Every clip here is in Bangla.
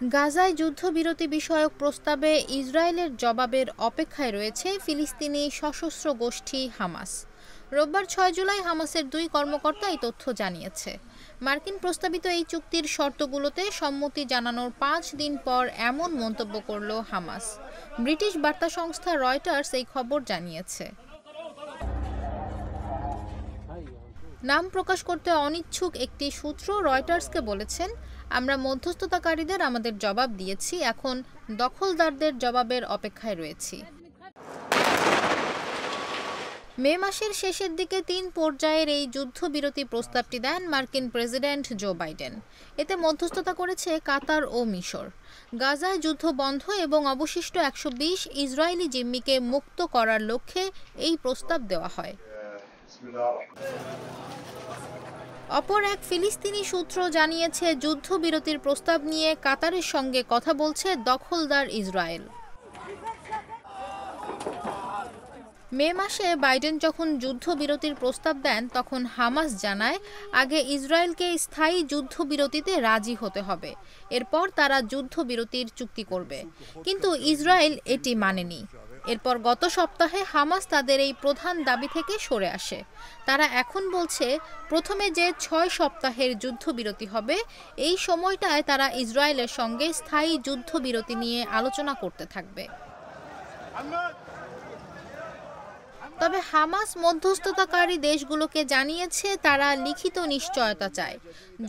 গাজায় যুদ্ধবিরতি বিষয়ক প্রস্তাবে ইসরায়েলের জবাবের অপেক্ষায় রয়েছে ফিলিস্তিনি সশস্ত্র গোষ্ঠী হামাস। রোববার ৬ জুলাই হামাসের ২ কর্মকর্তা এই তথ্য জানিয়েছে। মার্কিন প্রস্তাবিত এই চুক্তির শর্তগুলোতে সম্মতি জানানোর ৫ দিন পর এমন মন্তব্য করল হামাস। ব্রিটিশ বার্তা সংস্থা রয়টার্স এই খবর জানিয়েছে। নাম প্রকাশ করতে অনিচ্ছুক একটি সূত্র রয়টার্সকে বলেছেন, আমরা মধ্যস্থতাকারীদের আমাদের জবাব দিয়েছি, এখন দখলদারদের জবাবের অপেক্ষায় রয়েছি। মে মাসের শেষের দিকে ৩ পর্যায়ের এই যুদ্ধবিরতি প্রস্তাবটি দেন মার্কিন প্রেসিডেন্ট জো বাইডেন। এতে মধ্যস্থতা করেছে কাতার ও মিশর। গাজায় যুদ্ধ বন্ধ এবং অবশিষ্ট ১২০ ইসরায়েলি জিম্মিকে মুক্ত করার লক্ষ্যে এই প্রস্তাব দেওয়া হয়। অপর এক ফিলিস্তিনি সূত্র জানিয়েছে, যুদ্ধবিরতির প্রস্তাব নিয়ে কাতারের সঙ্গে কথা বলছে দখলদার ইসরায়েল। মে মাসে বাইডেন যখন যুদ্ধবিরতির প্রস্তাব দেন, তখন হামাস জানায় আগে ইসরায়েলকে স্থায়ী যুদ্ধবিরতিতে রাজি হতে হবে, এরপর তারা যুদ্ধবিরতির চুক্তি করবে। কিন্তু ইসরায়েল এটি মানেনি। এরপর গত সপ্তাহে হামাস তাদের এই প্রধান দাবি থেকে সরে আসে। তারা এখন বলছে, প্রথমে যে ৬ সপ্তাহের যুদ্ধবিরতি হবে, এই সময়টায় তারা ইসরায়েলের সঙ্গে স্থায়ী যুদ্ধবিরতি নিয়ে আলোচনা করতে থাকবে। তবে হামাস মধ্যস্থতাকারী দেশগুলোকে জানিয়েছে, তারা লিখিত নিশ্চয়তা চায়।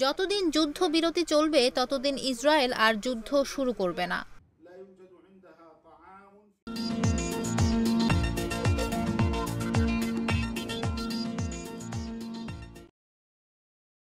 যতদিন যুদ্ধবিরতি চলবে, ততদিন ইসরায়েল আর যুদ্ধ শুরু করবে না।